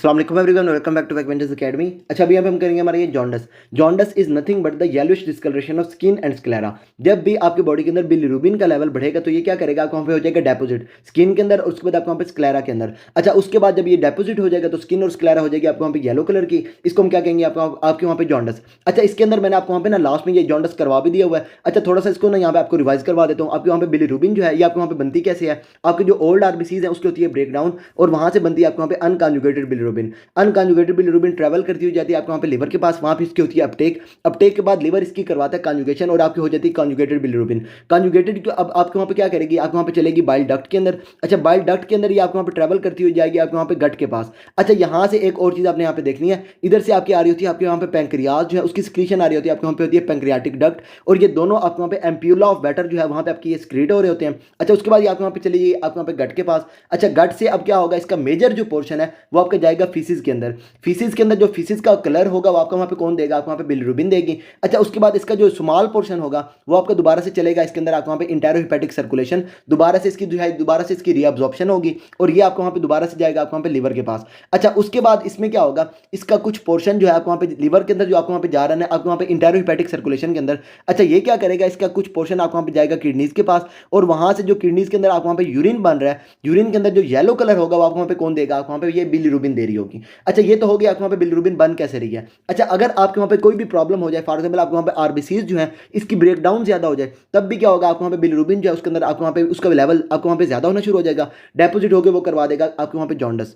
अस्सलाम वालेकुम everyone, welcome back to Backbenchers Academy. अच्छा, अभी हम करेंगे हमारा ये jaundice. Jaundice is nothing but the yellowish discoloration of skin and sclera. जब भी आपकी बॉडी के अंदर बिलिरुबिन का लेवल बढ़ेगा तो ये क्या करेगा, आपको वहाँ पे हो जाएगा डेपोजिट स्किन के अंदर, और उसके बाद आपको वहाँ पे स्क्लेरा के अंदर। अच्छा, उसके बाद जब ये डेपोजिट हो जाएगा तो स्किन और स्क्लेरा हो जाएगी आपको वहाँ पे येलो कलर की। इसको हम क्या कहेंगे, आपको आपके वहाँ पे जॉन्डस। अच्छा, इसके अंदर मैंने आपको वहाँ पे ना लास्ट में ये जॉन्डस करवा भी दिया हुआ है। अच्छा, थोड़ा सा इसको ना यहाँ पे आपको रिवाइज करवा देता हूँ। आपके वहाँ पे बिलिरुबिन जो है ये आपको वहाँ पे बनती कैसे है, आपकी जो ओल्ड आरबीसीज है उसकी होती है ब्रेकडाउन, और वहाँ से बनती है आपको वहाँ पे unconjugated bilirubin. Unconjugated bilirubin travel करती हुई जाती है आपको वहाँ पे लिवर के पास, वहाँ पे इसकी होती है अपटेक। अपटेक के बाद लिवर इसकी करवाता है कॉन्जुगेशन और आपकी हो जाती है कॉन्जुगेटेड बिलिरुबिन। कॉन्जुगेटेड अब आपके वहाँ पे क्या करेगी, आपको वहाँ पे चलेगी बाइल डक्ट के अंदर। अच्छा, बाइल डक्ट के अंदर ये आपको वहाँ पे ट्रैवल करती हुई जाएगी आपके वहाँ पे गट के पास। अच्छा, यहाँ से एक और चीज़ आपने यहाँ पे देखनी है, इधर से आपकी आ रही होती है आपके वहाँ पे पैंक्रियाज जो है उसकी सिक्रीशन आ रही होती है आपके वहाँ पे होती है पैंक्रियाटिक डक्ट, और ये दोनों आपके वहाँ पे एम्प्यूला ऑफ बैटर जो है वहाँ पे आपकी ये स्क्रीट हो रहे होते हैं। अच्छा, उसके बाद ये आपके वहाँ पे चली जाइए आपके वहाँ पे गट के पास। अच्छा, गट से अब क्या होगा, इसका मेजर जो पोर्शन है वो आपका जाएगा फीसिस के अंदर। फीसिस के अंदर जो फीसिस का कलर होगा वो आपका वहाँ पे कौन देगा, आपको वहाँ पे बिलिरुबिन देगी। अच्छा, उसके बाद इसका जो स्मॉल पोर्शन होगा वो आपका दोबारा से चलेगा इसके अंदर, आपको वहाँ पे इंटेरोहिपैटिक सर्कुलेशन, दोबारा से इसकी जो है दोबारा से इसकी रीअब्जॉर्प्शन होगी, और ये आपको वहाँ पे दोबारा से जाएगा आपको वहाँ पे लिवर के पास। अच्छा, उसके बाद इसमें क्या होगा, इसका कुछ पोर्शन जो है आपको वहाँ पे लिवर के अंदर जो आपको वहाँ पे जा रहा है आपको वहाँ पे इंटेरोहिपैटिक सर्कुलेशन के अंदर। अच्छा, ये क्या करेगा, इसका कुछ पोर्शन आपको वहाँ पे जाएगा किडनीज के पास, और वहाँ से जो किडनीज के अंदर आपको वहाँ पे यूरिन बन रहा है, यूरिन के अंदर जो येलो कलर होगा वो आपको वहाँ पे कौन देगा, आपको वहाँ पे ये बिलिरुबिन दे रही होगी। अच्छा, ये तो हो गया आपको वहाँ पे बिलिरुबिन बन कैसे रही है। अच्छा, अगर आपके वहाँ पे कोई भी प्रॉब्लम हो जाए, फॉर एग्जाम्पल आपको वहाँ पे आरबीसीज जो है इसकी ब्रेकडाउन ज्यादा हो जाए, तब भी क्या होगा, आपको वहाँ पे बिलिरुबिन जो है उसके अंदर आपको वहाँ पे उसका लेवल आपको वहाँ पे ज्यादा होना शुरू हो जाएगा, डेपोजिट होकर वो करवा देगा आपको वहाँ पे जॉन्डस।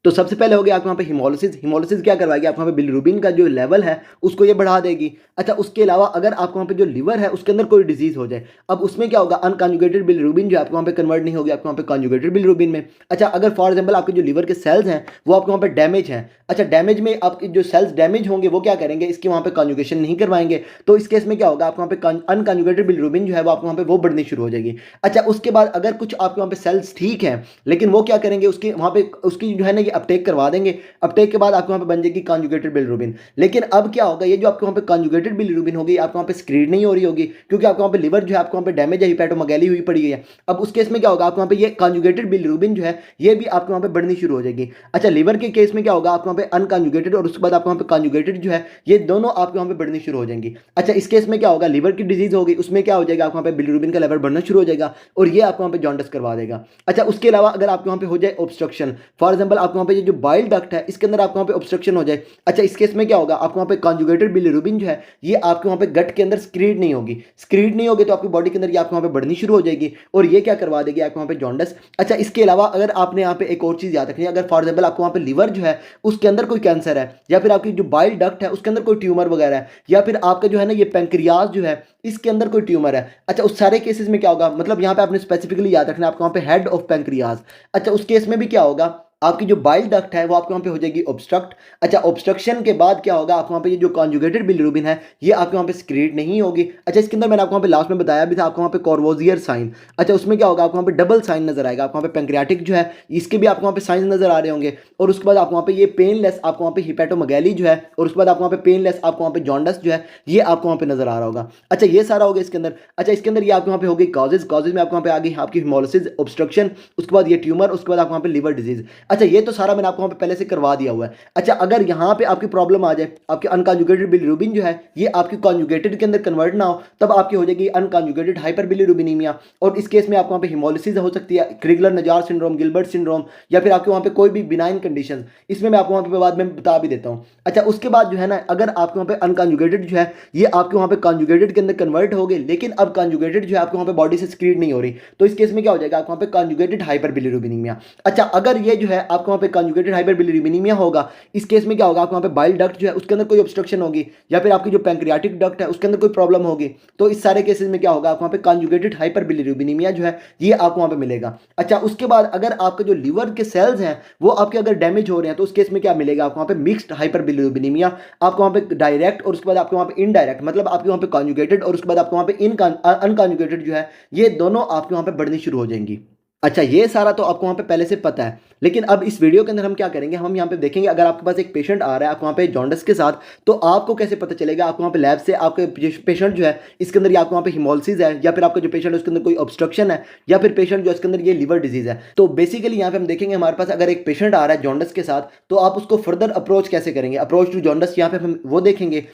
तो सबसे पहले हो गया आपको वहाँ पे हिमोलिसिस। हिमोलिसिस क्या करवाएगी, आपको वहाँ पे बिलिरुबिन का जो लेवल है उसको ये बढ़ा देगी। अच्छा, उसके अलावा अगर आपको वहाँ पे जो लिवर है उसके अंदर कोई डिजीज हो जाए, अब उसमें क्या होगा, अनकॉन्जुगेटेड बिलिरुबिन जो आपको वहाँ पे कन्वर्ट नहीं होगी आपको वहाँ पे कॉन्जुगेटेड बिलिरुबिन में। अच्छा, अगर फॉर एग्जाम्पल आपके जो लिवर के सेल्स हैं वो आपको वहाँ पे डैमेज हैं, अच्छा डैमेज में आपके जो सेल्स डैमेज होंगे वो क्या करेंगे, इसके वहाँ पे कॉन्जुगेशन नहीं करवाएंगे, तो इस केस में क्या होगा, आपको वहाँ पे अनकॉन्जुगेटेड बिलिरुबिन जो है वो आपको वहाँ पे वो बढ़नी शुरू हो जाएगी। अच्छा, उसके बाद अगर कुछ आपके वहाँ पे सेल्स ठीक हैं लेकिन वो क्या करेंगे, उसके वहाँ पे उसकी जो है ना ये अपटेक करवा देंगे। अपटेक के बाद आपके वहाँ पे बन जाएगी कॉन्जुगेटेड बिलिरुबिन। लेकिन अब क्या होगा, ये जो आपके वहाँ पे कॉन्जुगेटेड बिलिरुबिन होगी आपको वहाँ पे स्क्रीड नहीं हो रही होगी, क्योंकि आपको वहाँ पे लिवर जो है आपको वहाँ पे डैमेज है, हिपैटोमेगैली हुई पड़ी है। अब उस केस में क्या होगा, आपको वहाँ पे ये कॉन्जुगेटेड बिलिरुबिन जो है ये भी आपको वहाँ पे बढ़नी शुरू हो जाएगी। अच्छा, लिवर के केस में क्या होगा, आपको वहाँ पे अनकॉन्जुगेटेड और उसके बाद आपको वहाँ पे कॉन्जुगेटेड जो है ये दोनों आपके वहाँ पे बढ़नी शुरू हो जाएंगी। अच्छा, इस केस में क्या होगा, लिवर की डिजीज होगी, उसमें क्या हो जाएगा, आपको वहाँ पे बिलिरुबिन का लेवल बढ़ना शुरू हो जाएगा और ये आपको वहाँ पे जॉन्डिस करवा देगा। अच्छा, उसके अलावा अगर आपके वहाँ पे हो जाए ऑब्स्ट्रक्शन, फॉर एग्जाम्पल आपको वहाँ पे ये जो बाइल डक्ट है इसके अंदर आपको वहाँ पे ऑब्स्ट्रक्शन हो जाए। अच्छा, इस केस में क्या होगा, आपको वहाँ पे कॉन्जुगेटेड बिलिरुबिन जो है ये आपके वहाँ पे गट के अंदर स्क्रीड नहीं होगी। स्क्रीड नहीं होगी तो आपकी बॉडी के अंदर ये आपको वहाँ पे बढ़नी शुरू हो जाएगी और ये क्या करवा देगी, आपको वहाँ पे जॉन्डिस। अच्छा, इसके अलावा अगर आपने यहाँ पे एक और चीज़ याद रखनी है, अगर फॉर एग्जाम्पल आपको वहाँ पे लिवर जो है उसके अंदर कोई कैंसर है, या फिर आपकी जो बाइल डक्ट है उसके अंदर कोई ट्यूमर वगैरह है, या फिर आपका जो है ना ये पैंक्रियाज जो है इसके अंदर कोई ट्यूमर है। अच्छा, उस सारे केसेस में क्या होगा, मतलब यहाँ पे आपने स्पेसिफिकली याद रखना है आपको वहाँ पे हेड ऑफ पैंक्रियाज। अच्छा, उस केस में भी क्या होगा, आपकी जो बाइल डक्ट है वो आपके वहाँ पे हो जाएगी ऑब्स्ट्रक्ट। अच्छा, ऑब्स्ट्रक्शन के बाद क्या होगा, आपको वहाँ पे ये जो कॉन्जुगेटेड बिलिरुबिन है ये आपके वहाँ पे स्क्रीट नहीं होगी। अच्छा, इसके अंदर मैंने आपको वहाँ पे लास्ट में बताया भी था, आपको वहाँ पे कॉर्वोजियर साइन। अच्छा, उसमें क्या होगा, आपको वहाँ पे डबल साइन नजर आएगा, आपको वहाँ पे पैंक्रियाटिक जो है इसके भी आपको वहाँ पे साइन नजर आ रहे होंगे, और उसके बाद आपको वहाँ पे ये पेनलेस आपको वहाँ पे हिपैटोमेगैली जो है, और उसके बाद आपको वहाँ पे पेनलेस आपको वहाँ पे जॉन्डिस जो है ये आपको वहाँ पे नजर आ रहा होगा। अच्छा, ये सारा हो गया इसके अंदर। अच्छा, इसके अंदर ये आपको वहाँ पे हो गई कॉजेज। कॉजेज में आपको वहाँ पे आ गई आपकी हिमोलिसिस, ऑब्स्ट्रक्शन, उसके बाद ये ट्यूमर, उसके बाद आपको वहाँ पे लिवर डिजीज। अच्छा, ये तो सारा मैंने आपको वहाँ पे पहले से करवा दिया हुआ है। अच्छा, अगर यहाँ पे आपकी प्रॉब्लम आ जाए, आपके अनकॉन्जुगेटेड बिलिरुबिन जो है ये आपकी कॉन्जुगेटेड के अंदर कन्वर्ट ना हो, तब आपकी हो जाएगी अनकॉन्जुगेटेड हाइपरबिलिरुबिनीमिया, और इस केस में आपको वहाँ पे हिमोलिसिस हो सकती है, क्रिगलर नजार सिंड्रोम, गिलबर्ट सिंड्रोम, या फिर आपके वहाँ पे कोई भी बिनाइन कंडीशन, इसमें मैं आपको वहाँ पे बाद में बता भी देता हूँ। अच्छा, उसके बाद जो है ना, अगर आपके वहाँ पे अनकॉन्जुगेटेड जो है ये आपके वहाँ पे कॉन्जुगेटेड के अंदर कन्वर्ट हो गए, लेकिन अब कॉन्जुगेटेड जो है आपके वहाँ पे बॉडी से स्क्रीड नहीं हो रही, तो इस केस में क्या हो जाएगा, आपको वहाँ पे कॉन्जुगेटेड हाइपरबिलिरुबिनीमिया। अच्छा, अगर ये जो है आपको वहाँ पे कॉन्जुगेटेड हाइपरबिलिरुबिनीमिया होगा, इस केस में क्या होगा, आपको वहाँ पे बाइल डक्ट जो है उसके अंदर कोई ऑब्स्ट्रक्शन होगी, या फिर आपकी जो पैंक्रियाटिक डक्ट है उसके अंदर कोई प्रॉब्लम होगी, तो इस सारे केसेस में क्या होगा, आपको वहाँ पे कॉन्जुगेटेड हाइपरबिलिरुबिनीमिया जो है ये आपको वहाँ पे मिलेगा। अच्छा, उसके बाद अगर आपके जो लिवर के सेल्स हैं वो आपके अगर डैमेज हो रहे हैं, तो उस केस में क्या मिलेगा, आपको वहाँ पे मिक्स्ड हाइपरबिलिरुबिनीमिया, आपको वहाँ पे डायरेक्ट और उसके बाद आपको वहाँ पे इनडायरेक्ट, मतलब आपके वहाँ पे कॉन्जुगेटेड और उसके बाद आपको वहाँ पे अनकॉन्जुगेटेड जो है ये दोनों आपके वहाँ पे बढ़नी शुरू हो जाएंगी। अच्छा, ये सारा तो आपको वहाँ पे पहले से पता है, लेकिन अब इस वीडियो के अंदर हम क्या करेंगे, हम यहाँ पे देखेंगे अगर आपके पास एक पेशेंट आ रहा है, आप वहाँ पे जॉन्डिस के साथ, तो आपको कैसे पता चलेगा, आपको वहाँ पे लैब से आपके पेशेंट जो है इसके अंदर, या आपको वहाँ पे हिमोलिसिस है, या फिर आपका जो पेशेंट है उसके अंदर कोई ऑब्स्ट्रक्शन है, या फिर पेशेंट जो है इसके अंदर ये लिवर डिजीज है। तो बेसिकली यहाँ पे हम देखेंगे हमारे पास अगर एक पेशेंट आ रहा है जॉन्डिस के साथ, तो आप उसको फर्दर अप्रोच कैसे करेंगे, अप्रोच टू जॉन्डिस यहाँ पे हम वो देखेंगे।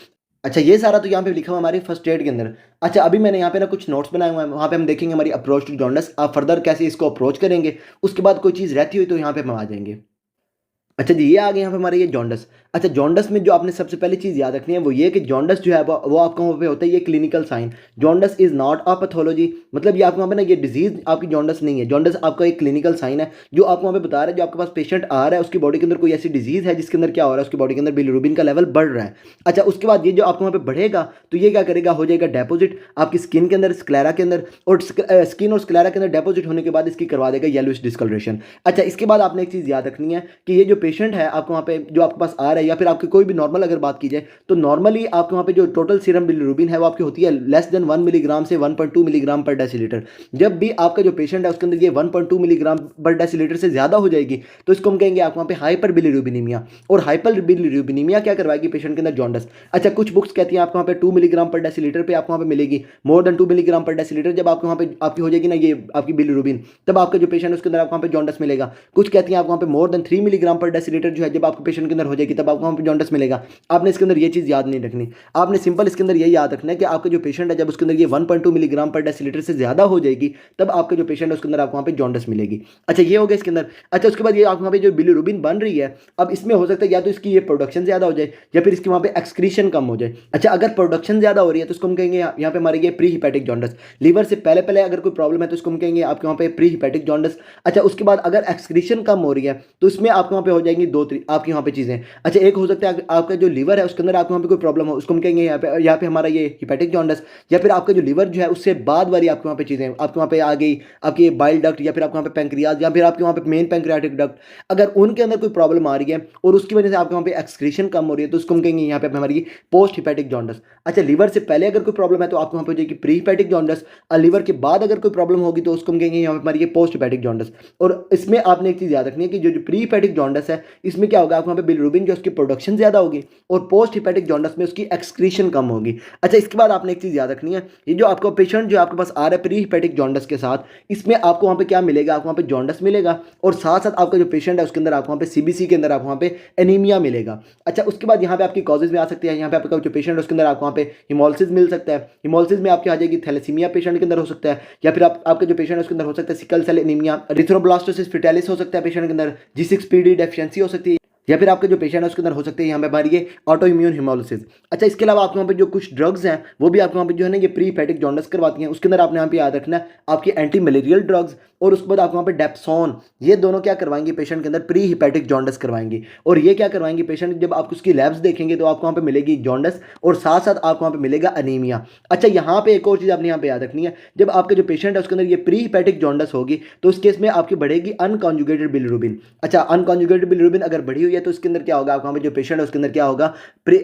अच्छा, ये सारा तो यहाँ पे लिखा हुआ हमारी फर्स्ट एड के अंदर। अच्छा, अभी मैंने यहाँ पे ना कुछ नोट्स बनाए हुए हैं, वहाँ पे हम देखेंगे हमारी अप्रोच टू जॉन्डिस, आप फर्दर कैसे इसको अप्रोच करेंगे। उसके बाद कोई चीज़ रहती हुई तो यहाँ पे हम आ जाएंगे। अच्छा जी, ये आ गए यहाँ पे हमारे ये जॉन्डस। अच्छा, जॉन्डस में जो आपने सबसे पहली चीज़ याद रखनी है वो ये कि जॉन्डस जो है वो आपको वहाँ पे होता है ये clinical sign. Jaundice is not a pathology, मतलब ये आपको वहाँ पे ना ये डिजीज आपकी जॉन्डस नहीं है, जॉन्डस आपका एक क्लिनिकल साइन है जो आपको वहाँ पे बता रहा है, जो आपके पास पेशेंट आ रहा है उसकी बॉडी के अंदर कोई ऐसी डिजीज़ है जिसके अंदर क्या हो रहा है, उसकी बॉडी के अंदर बिलिरुबिन का लेवल बढ़ रहा है। अच्छा, उसके बाद ये जो आपको वहाँ पे बढ़ेगा तो ये क्या करेगा, हो जाएगा डेपोजिट आपकी स्किन के अंदर, स्क्लेरा के अंदर, और स्किन और स्क्लेरा के अंदर डेपोजिट होने के बाद इसकी करवा देगा येलोइश डिस्कलरेशन। अच्छा, इसके बाद आपने एक चीज़ याद रखनी है कि ये जो पेशेंट है आपको वहाँ पे जो आपके पास आ रहा है, या फिर आपकी कोई भी नॉर्मल अगर बात की जाए तो नॉर्मली आपके वहाँ पे जो टोटल सीरम बिलिरुबिन है वो आपकी होती है लेस देन 1 मिलीग्राम से 1.2 मिलीग्राम पर डेसीलीटर। जब भी आपका जो पेशेंट है उसके अंदर ये 1.2 मिलीग्राम पर डेसीलीटर से ज़्यादा हो जाएगी तो इसको हम कहेंगे आप वहाँ पे हाइपर बिलिरुबिनीमिया। और हाइपर बिलिरुबिनीमिया क्या करवाएगी पेशेंट के अंदर, जॉन्डस। अच्छा, कुछ बुक्स कहती हैं आपको वहाँ पे 2 मिलीग्राम पर डेसीलीटर पे आपको वहाँ पे मिलेगी, मोर देन 2 मिलीग्राम पर डेसीलीटर जब आपको वहाँ पे आपकी हो जाएगी ना ये आपकी बिलिरुबिन, तब आपका जो पेशेंट है उसके अंदर आपको वहाँ पे जॉन्डस मिलेगा। कुछ कहती हैं आपको वहाँ पे मोर देन 3 मिलीग्राम पर डेसीलीटर जो है जब आपके पेशेंट के अंदर हो जाएगी तब आपको वहाँ पे जॉन्डस मिलेगा। आपने इसके अंदर ये चीज़ याद नहीं रखनी, आपने सिंपल इसके अंदर यही याद रखना है कि आपका जो पेशेंट है जब उसके अंदर ये 1.2 मिलीग्राम पर डेसीलीटर से ज़्यादा हो जाएगी तब आपका जो पेशेंट है उसके अंदर आपको वहाँ पे जॉन्डस मिलेगी। अच्छा, ये हो गया इसके अंदर। अच्छा, उसके बाद ये आपको वहाँ पे जो बिलिरुबिन बन रही है, अब इसमें हो सकता है या तो इसकी ये प्रोडक्शन ज़्यादा हो जाए या फिर इसकी वहाँ पे एक्सक्रीशन कम हो जाए। अच्छा, अगर प्रोडक्शन ज़्यादा हो रही है तो उसको हम कहेंगे यहाँ पे हमारे ये प्री हिपैटिक जॉन्डस, लीवर से पहले पहले अगर कोई प्रॉब्लम है तो उसको हम कहेंगे आपके वहाँ पे प्री हिपैटिक जॉन्डस। अच्छा, उसके बाद अगर एक्सक्रीशन कम हो रही है तो इसमें आपके वहाँ पे हो जाएंगी आपकी वहाँ पे चीज़ें। अच्छा, एक हो सकता है आपका जो लीवर है उसके अंदर आपको वहाँ पे कोई प्रॉब्लम हो, उसको हम कहेंगे यहाँ पे हमारा ये हिपैटिक जॉन्डस। या फिर आपका जो लीवर जो है उससे बाद वाली आपके वहाँ पे चीज़ें आपके वहाँ पे आ गई, आपकी बाइल डक्ट, या फिर आपके वहाँ पे पैंक्रियाज, या फिर आपके वहाँ पे मेन पैंक्रियाटिक डक्ट, अगर उनके अंदर कोई प्रॉब्लम आ रही है और उसकी वजह से आपके वहाँ पे एक्सक्रीशन कम हो रही है तो उसको हम कहेंगे यहाँ पे हमारी पोस्ट हिपैटिक जॉन्डस। अच्छा, लीवर से पहले अगर कोई प्रॉब्लम है तो आपको वहाँ पे हो जाएगी प्री हिपैटिक जॉन्डस, और लीवर के बाद अगर कोई प्रॉब्लम होगी तो उसको हम कहेंगे यहाँ पे हमारी ये पोस्ट हिपैटिक जॉन्डस। और इसमें आपने एक चीज़ याद रखनी है कि जो प्री हिपैटिक जॉन्डस है इसमें क्या होगा, आपको वहाँ पे बिलिरुबिन जो उसकी प्रोडक्शन ज़्यादा होगी और पोस्ट हिपैटिक जॉन्डस में उसकी एक्सक्रीशन कम होगी। अच्छा, इसके बाद आपने एक चीज़ याद रखनी है, ये जो आपका पेशेंट जो आपके पास आ रहा है प्री हिपैटिक जॉन्डस के साथ, इसमें आपको वहाँ पे क्या मिलेगा, आपको वहाँ पे जॉन्डस मिलेगा और साथ साथ आपका जो पेशेंट है उसके अंदर आपको वहाँ पे सीबीसी के अंदर आपको वहाँ पे एनीमिया मिलेगा। अच्छा, उसके बाद यहाँ पे आपकी कॉजेज में आ सकती है, यहाँ पे आपका जो पेशेंट है उसके अंदर आपको वहाँ पे हिमोलिसिस मिल सकता है, हिमोलिसिस में आपकी आ जाएगी थैलेसीमिया पेशेंट के अंदर हो सकता है, या फिर आपके जो पेशेंट है उसके अंदर हो सकता है sickle cell anaemia, erythroblastosis fetalis हो सकता है पेशेंट के अंदर, G6PD डेफिशिएंसी हो सकती है, या फिर आपके जो पेशेंट है उसके अंदर हो सकते हैं यहाँ पे हमारी ये ऑटो इम्यून हिमोलिसिस। अच्छा, इसके अलावा आपके वहाँ पे जो कुछ ड्रग्स हैं वो भी आपके वहाँ पे जो है ना ये प्री हिपैटिक जॉन्डस करवाती हैं। उसके अंदर आपने यहाँ पे याद रखना है आपकी एंटी मलेरियल ड्रग्स, और उसके बाद आपको वहाँ पे डेप्सोन, ये दोनों क्या करवाएंगे पेशेंट के अंदर प्री हिपैटिक जॉन्डस करवाएंगे। और ये क्या करवाएंगे पेशेंट, जब आप उसकी लैब्स देखेंगे तो आपको वहाँ पे मिलेगी जॉन्डस और साथ साथ आपको वहाँ पे मिलेगा अनीमिया। अच्छा, यहाँ पे एक और चीज़ आपने यहाँ पे याद रखनी है, जब आपका जो पेशेंट है उसके अंदर ये प्री हिपैटिक जॉन्डस होगी तो उस केस में आपकी बढ़ेगी अनकॉन्जुगेटेड बिलिरुबिन। अच्छा, अनकॉन्जुगेटेड बिलिरुबिन अगर बढ़ी हुई है तो इसके अंदर क्या होगा, आपका जो पेशेंट है उसके अंदर क्या होगा,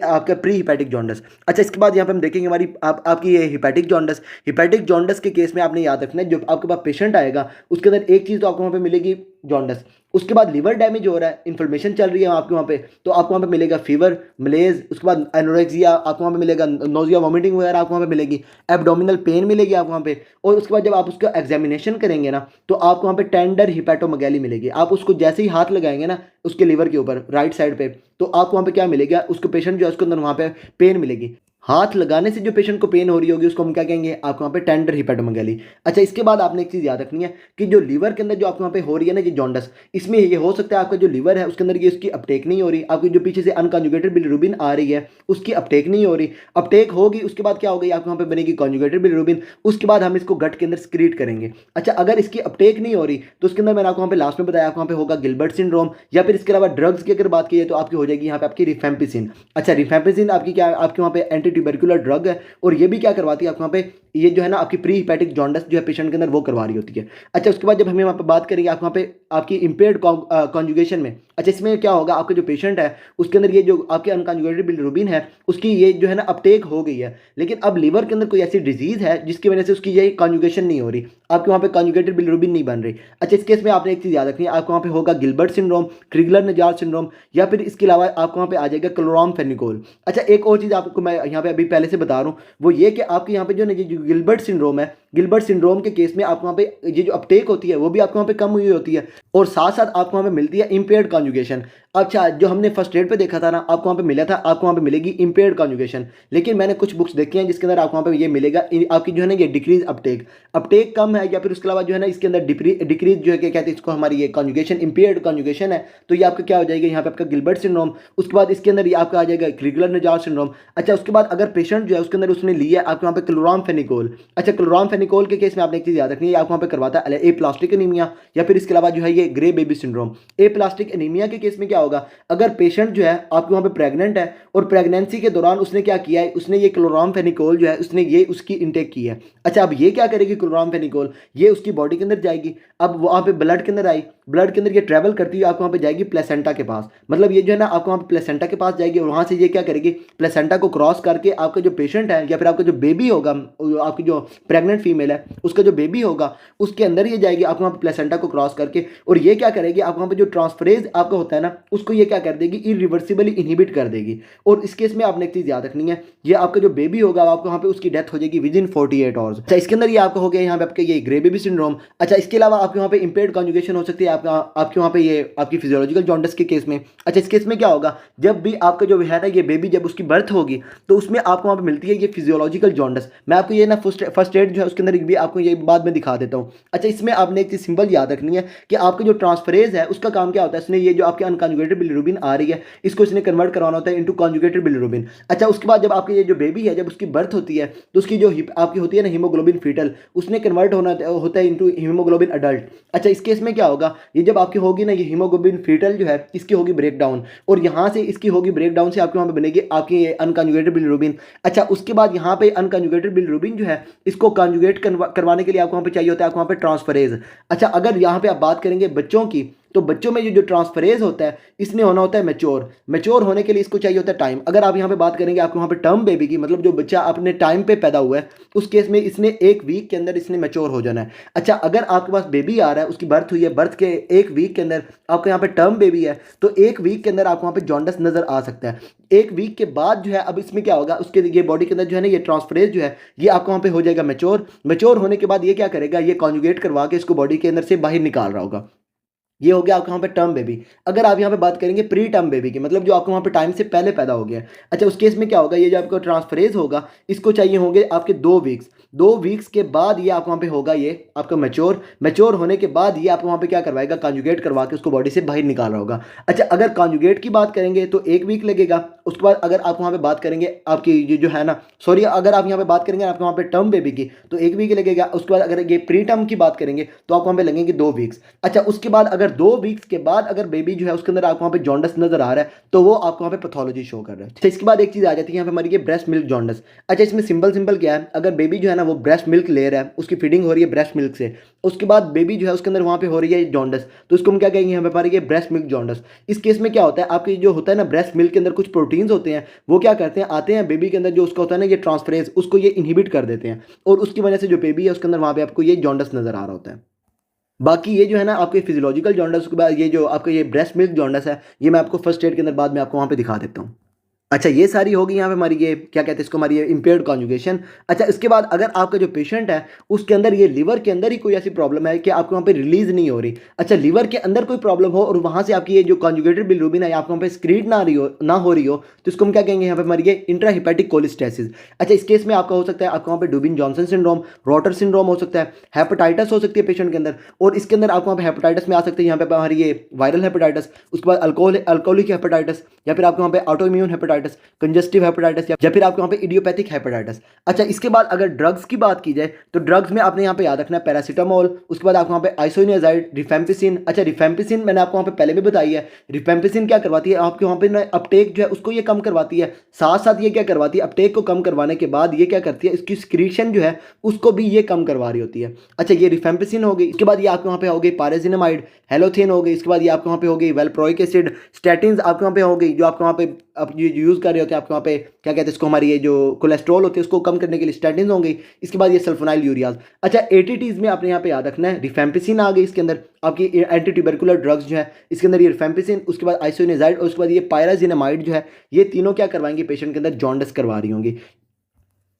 आपका प्री हिपैटिक जॉन्डस। अच्छा, इसके बाद यहाँ पे हम देखेंगे हमारी आपकी ये हिपैटिक जॉन्डस। हिपैटिक जॉन्डस के केस में आपने याद रखना है जो आपके पास पेशेंट आएगा उसके अंदर एक चीज़ तो आपको वहाँ पे मिलेगी जॉन्डस, उसके बाद लिवर डैमेज हो रहा है, इन्फ्लेमेशन चल रही है आपके वहाँ पे, तो आपको वहाँ पे मिलेगा फीवर, मलेज, उसके बाद एनोरेक्सिया आपको वहाँ पे मिलेगा, नोजिया वॉमिटिंग वगैरह आपको वहाँ पे मिलेगी, एब्डोमिनल पेन मिलेगी आपको वहाँ पे। और उसके बाद जब आप उसका एग्जामिनेशन करेंगे ना तो आपको वहाँ पे टेंडर हिपैटोमेगैली मिलेगी। आप उसको जैसे ही हाथ लगाएंगे ना उसके लिवर के ऊपर राइट साइड पे, तो आपको वहाँ पे क्या मिलेगा, उसको पेशेंट जो है उसके अंदर वहाँ पे पेन मिलेगी। हाथ लगाने से जो पेशेंट को पेन हो रही होगी उसको हम क्या कहेंगे, आपको वहाँ पे टेंडर हिपैटोमेगैली। अच्छा, इसके बाद आपने एक चीज़ याद रखनी है कि जो लीवर के अंदर जो आपको वहाँ पे हो रही है ना ये जॉन्डस, इसमें ये हो सकता है आपका जो लीवर है उसके अंदर ये उसकी अपटेक नहीं हो रही, आपकी जो पीछे से अनकॉन्जुगेटेड बिलिरुबिन आ रही है उसकी अपटेक नहीं हो रही, अपटेक होगी उसके बाद क्या होगी, आपको वहाँ पे बनेगी कॉन्जुगेटेड बिलिरुबिन, उसके बाद हम इसको गट के अंदर स्क्रीट करेंगे। अच्छा, अगर इसकी अपटेक नहीं हो रही तो उसके अंदर मैंने आपको वहाँ पे लास्ट में बताया आपको वहाँ पे होगा गिलबर्ट सिंड्रोम, या फिर इसके अलावा ड्रग्स की अगर बात की जाए तो आपकी हो जाएगी यहाँ पे आपकी रिफेम्पिसिन। अच्छा, रिफेम्पिसिन आपकी क्या, आपके वहाँ पे एंटी ट्यूबरकुलर ड्रग है और ये भी क्या करवाती है आपको वहाँ पे ये जो है ना आपकी प्री हिपैटिक जॉन्डस जो है पेशेंट के अंदर वो करवा रही होती है। अच्छा उसके बाद जब हम यहाँ पे बात करेंगे आप वहाँ पे आपकी इम्पेयर्ड कॉन्जुगेशन में, अच्छा इसमें क्या होगा, आपका जो पेशेंट है उसके अंदर ये जो आपके अनकॉन्जुगेटेड बिलिरुबिन है उसकी ये जो है ना अपटेक हो गई है, लेकिन अब लीवर के अंदर कोई ऐसी डिजीज है जिसकी वजह से उसकी ये कॉन्जुगेशन नहीं हो रही, आपके वहाँ पे कॉन्जुगेटेड बिलिरुबिन नहीं बन रही। अच्छा इस केस में आपने एक चीज़ याद रखनी है, आपको वहाँ पे होगा गिलबर्ट सिंड्रोम, क्रिगलर नजार सिंड्रोम, या फिर इसके अलावा आपको वहाँ पे आ जाएगा क्लोरामफेनिकोल। अच्छा एक और चीज़ आपको मैं यहाँ पे अभी पहले से बता रहा हूँ, वो ये कि आपके यहाँ पे जो ना ये जो गिलबर्ट सिंड्रोम है, गिलबर्ट सिंड्रोम के केस में आपको वहाँ पे ये जो अपटेक होती है वो भी आपको वहाँ पे कम हुई होती है, और साथ साथ आपको वहाँ पे मिलती है इम्पेयर्ड कॉन्जुगेशन। अच्छा जो हमने फर्स्ट एड पे देखा था ना, आपको वहाँ पे मिला था आपको वहाँ पे मिलेगी इम्पेयर्ड कॉन्जुगेशन, लेकिन मैंने कुछ बुक्स देखी हैं जिसके अंदर आपको वहाँ पे ये मिलेगा आपकी जो है ना ये डिक्रीज अपटेक, अपटेक कम है, या फिर उसके अलावा जो है ना इसके अंदर डिक्रीज जो है क्या कहते हैं इसको, हमारी ये कॉन्जुगेशन इम्पेयर्ड कॉन्जुगेशन है, तो ये आपका क्या हो जाएगा यहाँ पे आपका गिलबर्ट सिंड्रोम। उसके बाद इसके अंदर ये आपका आ जाएगा क्रिगलर नजार सिंड्रोम। अच्छा उसके बाद अगर पेशेंट जो है उसके अंदर उसने लिया है आपके वहाँ पे क्लोरामफेनिकोल। अच्छा क्लोरामफेनिकोल के केस में आपने एक चीज़ याद रखनी है, आपको वहाँ पे करवाता है ए प्लास्टिक एनीमिया, या फिर इसके अलावा जो है ये ग्रे बेबी सिंड्रोम। ए प्लास्टिक एनीमिया के केस में क्या होगा, अगर पेशेंट जो है आपके वहाँ पे प्रेग्नेंट है और प्रेगनेंसी के दौरान उसने क्या किया है, उसने ये क्लोरामफेनिकोल जो है उसने ये उसकी इंटेक की है। अच्छा अब ये क्या करेगी क्लोरामफेनिकोल, ये उसकी बॉडी के अंदर जाएगी, अब वहाँ पे ब्लड के अंदर आई, ब्लड के अंदर ये ट्रैवल करती है आपको वहाँ पे जाएगी प्लेसेंटा के पास, मतलब ये जो है ना आपको वहाँ पे प्लेसेंटा के पास जाएगी, और वहाँ से ये क्या करेगी प्लेसेंटा को क्रॉस करके आपका जो पेशेंट है या फिर आपका जो बेबी होगा, आपकी जो प्रेग्नेंट फीमेल है उसका जो बेबी होगा उसके अंदर ये जाएगी आपको वहाँ पे प्लेसेंटा को क्रॉस करके, और ये क्या करेगी आपको वहाँ पे जो ट्रांसफरेज आपका होता है ना उसको ये क्या कर देगी, इरिवर्सिबली इनहिबिट कर देगी। और इस केस में आपने एक चीज़ याद रखनी है, ये आपका जो बेबी होगा आपको वहाँ पे उसकी डेथ हो जाएगी विद इन 48 आवर्स। अच्छा इसके अंदर ये आपका हो गया यहाँ पे आपका ये ग्रे बेबी सिंड्रोम। अच्छा इसके अलावा आपके वहाँ पे इम्पेयर्ड कॉन्जुगेशन हो सकती है आपके वहाँ पे ये आपकी फिजियोलॉजिकल जॉन्डिस के केस में। अच्छा इस केस में क्या होगा, जब भी आपका जो है ना ये बेबी जब उसकी बर्थ होगी तो उसमें आपको वहाँ पे मिलती है ये फिजियोलॉजिकल जॉन्डिस। मैं आपको ये ना फर्स्ट एड जो है उसके अंदर भी आपको ये बाद में दिखा देता हूँ। अच्छा इसमें आपने एक चीज़ सिंपल याद रखनी है कि आपका जो ट्रांसफरेज है उसका काम क्या होता है, इसने ये जो आपके अनकॉन्जुगेटेड बिलिरुबिन आ रही है इसको इसने कन्वर्ट करवाना होता है इनटू कॉन्जुगेटेड बिलिरुबिन। अच्छा उसके बाद जब आपके ये जो बेबी है जब उसकी बर्थ होती है तो उसकी जो आपकी होती है ना हीमोग्लोबिन फीटल, उसने कन्वर्ट होता है इनटू हीमोग्लोबिन अडल्ट। अच्छा इस केस में क्या होगा, ये जब आपकी होगी ना ये हीमोग्लोबिन फीटल जो है इसकी होगी ब्रेक डाउन, और यहाँ से इसकी होगी ब्रेक डाउन से आपके वहाँ पे बनेगी आपकी ये अनकॉन्जुगेटेड बिलिरुबिन। अच्छा उसके बाद यहाँ पे अनकॉन्जुगेटेड बिलिरुबिन जो है इसको कॉन्जुगेट करवाने के लिए आपको वहाँ पे चाहिए होता है आपको वहाँ पे ट्रांसफरेज। अच्छा अगर यहाँ पे आप बात करेंगे बच्चों की, तो बच्चों में ये जो ट्रांसफरेज होता है इसने होना होता है मैच्योर होने के लिए इसको चाहिए होता है टाइम। अगर आप यहाँ पे बात करेंगे आपको वहाँ पे टर्म बेबी की, मतलब जो बच्चा अपने टाइम पे पैदा हुआ है उस केस में इसने 1 वीक के अंदर इसने मैच्योर हो जाना है। अच्छा अगर आपके पास बेबी आ रहा है उसकी बर्थ हुई है, बर्थ के 1 वीक के अंदर आपके यहाँ पे टर्म बेबी है, तो 1 वीक के अंदर आपको वहाँ पे जॉन्डिस नजर आ सकता है। 1 वीक के बाद जो है अब इसमें क्या होगा, उसके ये बॉडी के अंदर जो है ना ये ट्रांसफरेज जो है ये आपको वहाँ पे हो जाएगा मैच्योर होने के बाद ये क्या करेगा, ये कॉन्जुगेट करवा के इसको बॉडी के अंदर से बाहर निकाल रहा होगा। ये हो गया आपके वहाँ पे टर्म बेबी। अगर आप यहाँ पे बात करेंगे प्री टर्म बेबी की, मतलब जो आपको वहाँ पे टाइम से पहले पैदा हो गया। अच्छा उस केस में क्या होगा, ये जो आपको ट्रांसफरेज होगा इसको चाहिए होंगे आपके 2 वीक्स के बाद ये आपको वहाँ पे होगा ये आपका मैच्योर होने के बाद ये आपको वहाँ पे क्या करवाएगा, कॉन्जुगेट करवा के उसको बॉडी से बाहर निकाल रहा होगा। अच्छा अगर कॉन्जुगेट की बात करेंगे तो 1 वीक लगेगा। उसके बाद अगर आप वहाँ पे बात करेंगे आपकी ये जो है ना सॉरी अगर आप यहाँ पे बात करेंगे आपके वहाँ पे टर्म बेबी की तो 1 वीक लगेगा। उसके बाद अगर ये प्री टर्म की बात करेंगे तो आपको वहाँ पे लगेंगे 2 वीक्स। अच्छा उसके बाद अगर 2 वीक्स के बाद अगर बेबी जो है उसके अंदर आपको वहाँ पे जॉन्डिस नजर आ रहा है तो वो आपको वहाँ पे पैथोलॉजी शो कर रहा है। तो इसके बाद एक चीज़ आ जाती है यहाँ पे हमारी ये ब्रेस्ट मिल्क जॉन्डिस। अच्छा इसमें सिंपल क्या है, अगर बेबी जो है ना वो ब्रेस्ट मिल्क ले रहा है, उसकी फीडिंग हो रही है ब्रेस्ट मिल्क से, उसके बाद बेबी जो है उसके अंदर वहाँ पे हो रही है जॉन्डिस, तो उसको हम क्या कहेंगे यहाँ पे हमारी ये ब्रेस्ट मिल्क जॉन्डिस। इस केस में क्या होता है, आपके जो होता है ना ब्रेस्ट मिल्क के अंदर कुछ प्रोटीन्स होते हैं, वो क्या करते हैं आते हैं बेबी के अंदर, जो उसका होता है ना ये ट्रांसफरेज उसको ये इनहिबिट कर देते हैं, और उसकी वजह से जो बेबी है उसके अंदर वहाँ पे आपको ये जॉन्डिस नजर आ रहा होता है। बाकी ये जो है ना आपके फिजियोलॉजिकल जॉन्डिस के बाद ये जो आपका ये ब्रेस्ट मिल्क जॉन्डिस है ये मैं आपको फर्स्ट एड के अंदर बाद में आपको वहाँ पे दिखा देता हूँ। अच्छा ये सारी होगी यहाँ पे हमारी ये क्या कहते हैं इसको, हमारी ये इम्पेयर्ड कॉन्जुगेशन। अच्छा इसके बाद अगर आपका जो पेशेंट है उसके अंदर ये लिवर के अंदर ही कोई ऐसी प्रॉब्लम है कि आपको वहाँ पे रिलीज नहीं हो रही। अच्छा लिवर के अंदर कोई प्रॉब्लम हो और वहाँ से आपकी ये जो कॉन्जुगेटेड बिलिरुबिन है आपको वहाँ पे स्क्रीट ना हो रही हो तो इसको हम क्या कहेंगे यहाँ पे हमारी ये इंट्राहिपैटिक कोलिस्टेसिस। अच्छा इस केस में आपका हो सकता है आपको वहाँ पे डुबिन जॉनसन सिंड्रोम, रॉटर सिंड्रोम हो सकता है, हेपेटाइटिस हो सकती है पेशेंट के अंदर, और इसके अंदर आपको वहाँ पे हेपेटाइटिस में आ सकते हैं यहाँ पे हमारी ये वायरल हेपेटाइटिस, उसके बाद अल्कोहलिक हेपेटाइटिस, या फिर आपको वहाँ पे auto immune hepatitis hepatitis, congestive hepatitis या फिर आपके वहाँ पे इडियोपैथिक हेपेटाइटिस। अच्छा, इसके बाद अगर ड्रग्स की बात की जाए तो ड्रग्स में आपने यहाँ पे याद रखना है पैरासीटामोल, उसके बाद आपको वहाँ पे आइसोनियाजाइड, रिफेम्पिसिन। अच्छा, रिफेम्पिसिन मैंने आपको वहाँ पे पहले भी बताई है। रिफेम्पिसिन क्या करवाती है आपके वहाँ पे ना, अपटेक जो है उसको ये कम करवाती है, साथ साथ ये क्या करवाती है, अपटेक को कम करवाने के बाद ये क्या करती है, इसकी सिक्रीशन जो है उसको भी ये कम करवा रही होती है। अच्छा, ये रिफेम्पिसिन हो गई। इसके बाद ये आपके वहाँ पे हो गई पाराजिनामाइड, हेलोथेन हो गई। इसके बाद ये आपके वहाँ पे हो गई वेलप्रोइक एसिड, स्टैटिन्स आपके वहाँ पे हो गई, जो आपके वहाँ पे आप यूज़ कर रहे होते हैं, आपके वहाँ पे क्या कहते हैं इसको, हमारी ये जो कोलेस्ट्रॉल होती है उसको कम करने के लिए स्टैटिन्स हो गई। इसके बाद ये सल्फोनाइल यूरियाज। अच्छा, एटीटीज में आपने यहाँ पे याद रखना है रिफेम्पिसिन आ गई, इसके अंदर आपकी एंटी ट्यूबरकुलर ड्रग्स जो है इसके अंदर ये रिफेम्पिसिन, उसके बाद आइसोनियाजाइड और उसके बाद ये पायराजिनामाइड जो है, ये तीनों क्या करवाएंगे पेशेंट के अंदर, जॉन्डिस करवा रही होंगी।